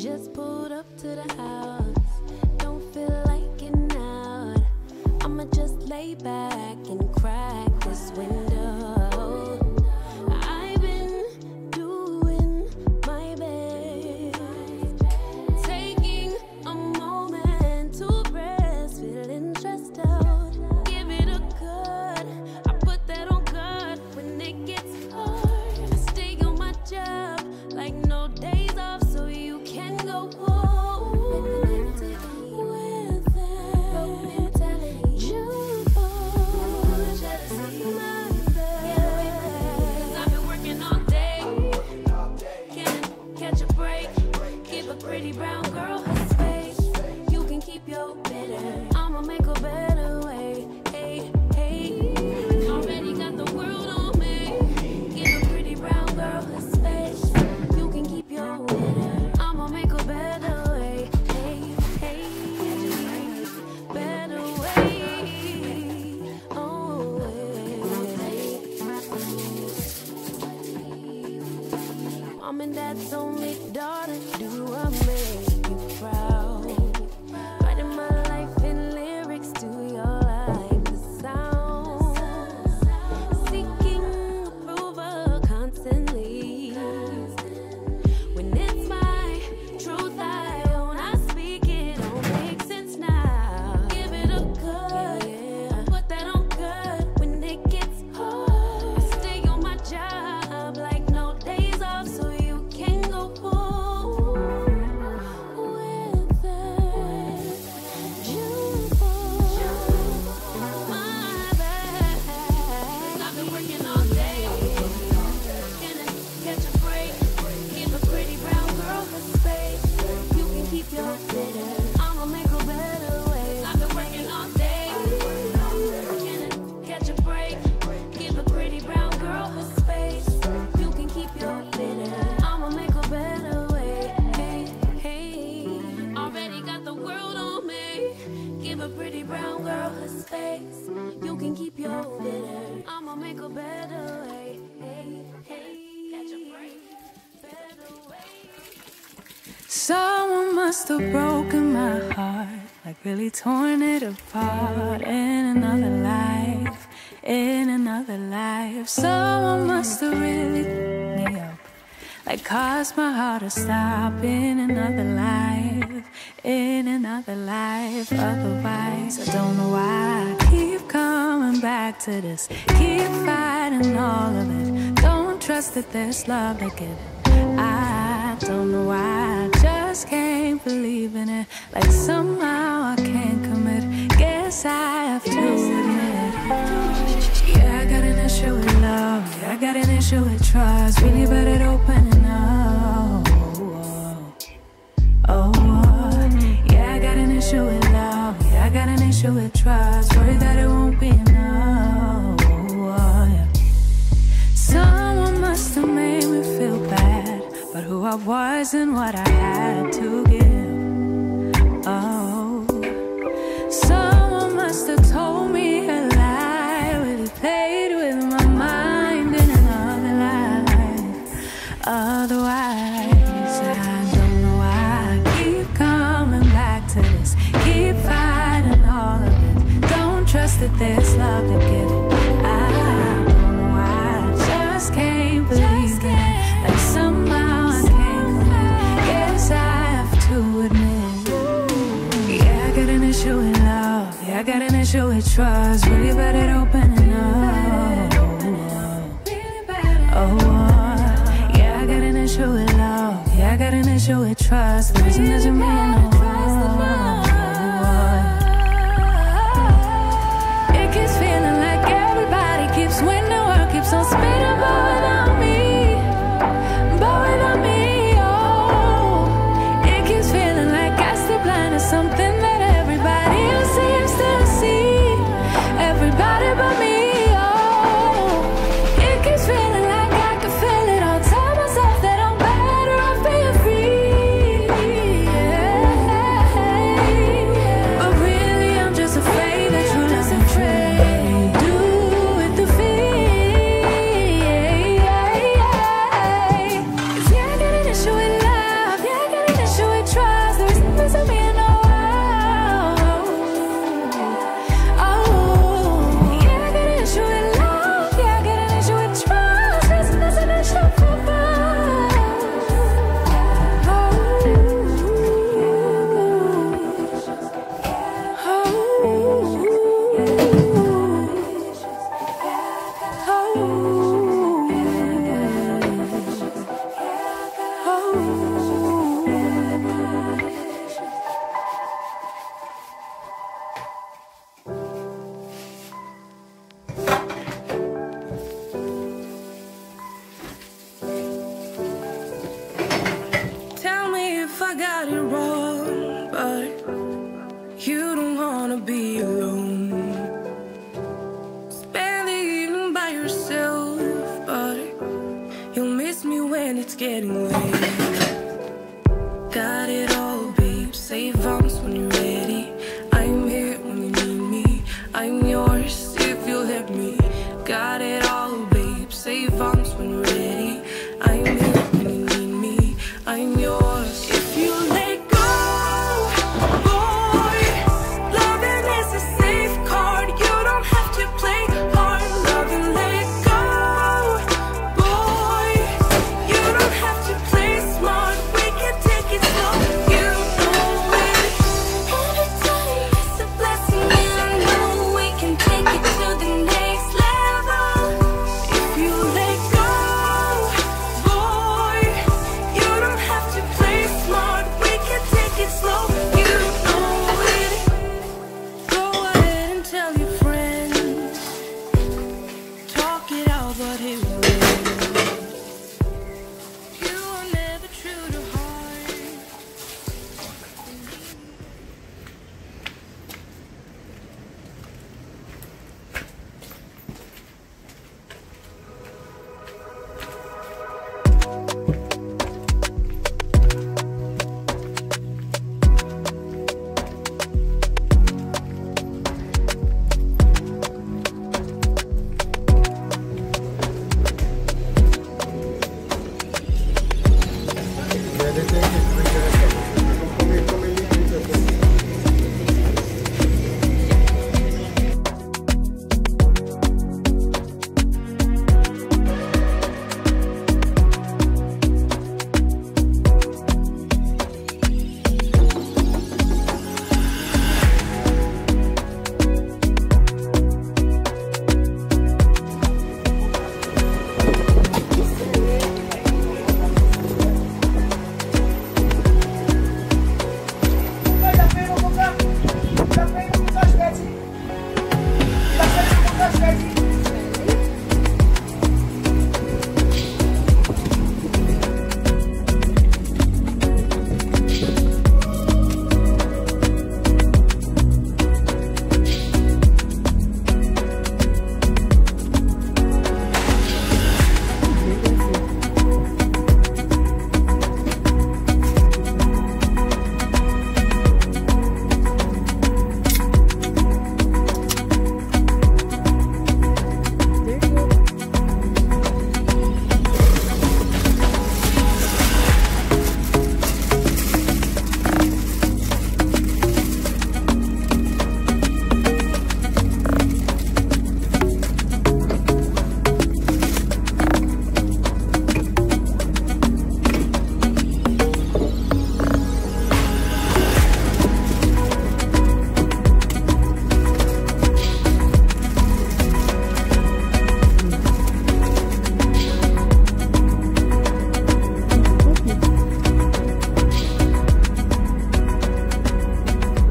just pulled up to the house. Don't feel like getting out. I'ma just lay back and crack this window. I've been doing my best, taking a moment to rest, feeling stressed out. Give it a good, I put that on good when it gets hard. I stay on my job like no days off, so you can go home with it. Jealousy, my bad. 'Cause I've been working all day. Can't catch a break. Give a pretty brown girl her space. You can keep your bitter. I'ma make a better way. Hey, hey. Already got the world on me. Give a pretty brown girl her space. You can keep your bitter. I'ma make a better way. Hey, hey. Better way. Oh, Mom and Dad's only daughter, do I make you proud? Writing my life in lyrics, do you like the sound? Seeking approval constantly. When it's my truth I own, I speak it, don't make sense now. Give it a good, put that on good when it gets hard. I stay on my job like no days off, so you can go home with that jumbo. My bad. I've been working all day. Can I catch a break? Give a pretty brown girl her space. You can keep your bitter. I'ma make a better way. I've been working all day. Can I catch a break? Give a pretty brown girl her space. You can keep your bitter. I'ma make a better way. Hey, hey. Already got the world on me. Give a pretty brown girl her space. You can keep your bitter. I'ma make a better way. Hey, hey. Catch a break. Better way. Someone must have broken my heart, like really torn it apart. In another life, in another life. Someone must have really me up, like caused my heart to stop. In another life, in another life. Otherwise, I don't know why I keep coming back to this. Keep fighting all of it. Don't trust that there's love to give. I don't know why I just can't believe in it. Like somehow I can't commit. Guess I have to admit. Yeah, I got an issue with love. Yeah, I got an issue with trust. Really bad at opening up. Oh, yeah, I got an issue with love. Yeah, I got an issue with trust. Worried that it won't be enough. Yeah. Someone must have made me feel bad about who I was and what I had to give. Oh, someone must have told me a lie, really played with my mind in another life. Otherwise, I don't know why I keep coming back to this. Keep fighting all of it. Don't trust that there's love to give. I don't know why I just can't believe it. Like somehow I can't commit. Yes, I have to admit. Yeah, I got an issue with love. Yeah, I got an issue with trust. Really bad at opening up. Oh, yeah, I got an issue with love. Yeah, I got an issue with trust. The reason doesn't mean no. It keeps feeling like everybody keeps winning. The world keeps on spinning, but without me. But without me, oh. It keeps feeling like I stay blind to something that everybody else seems to see. Everybody but me, oh. It keeps feeling like I can feel it. I'll tell myself that I'm better off being free. Yeah. if I got it wrong, but you don't wanna be alone. Spend the evening by yourself, but you'll miss me when it's getting late. Got it all, babe, say vamos when you're ready. I'm here when you need me, I'm yours if you'll let me. Got it all, babe, say vamos when you're ready. I'm here when you need me, I'm yours if you let go. Boy, loving is a safe card, you don't have to play hard. Love and let go. Boy, you don't have to play smart, we can take it slow. You know it. Every time it's a blessing, and I know we can take it to the next level. If you let go, boy, you don't have to play smart, we can take it slow. You know it. Go ahead and tell your friends, talk it out, but it will. You are never true to heart.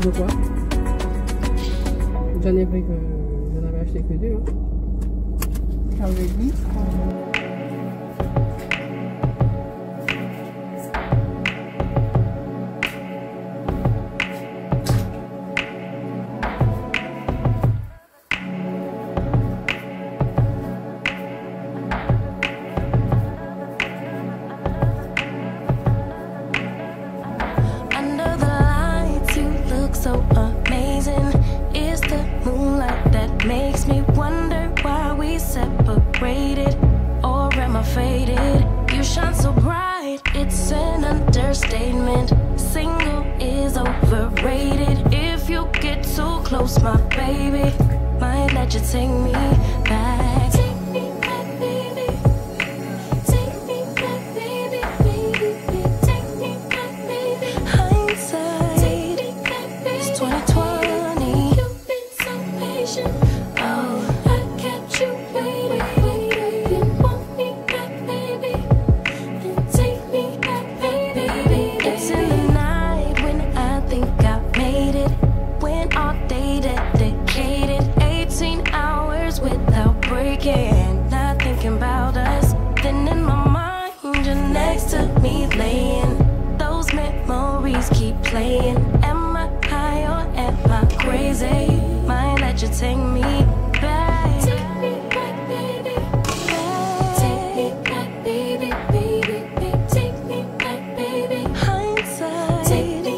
De quoi? J'en ai pris que... J'en avais acheté que deux. J'en ai 10. Under the lights, you look so amazing. It's the moonlight that makes me wonder why we separated. Or am I faded? You shine so bright, it's an understatement. Single is overrated. If you get too close, my baby, might let you take me back. Take me back, baby. Take me back, baby, baby. Take me back, baby. Hindsight, take me back, baby. It's 2020. You've been so patient. Oh, I kept you waiting. You want me back, baby. Then take me back, baby. It's in the night when I think I made it. When all day dedicated, 18 hours without break. memories keep playing. Am I high or am I crazy? Might let you take me back. Take me back, baby. Take me back, baby, baby, baby. Take me back, baby. Hindsight. Take me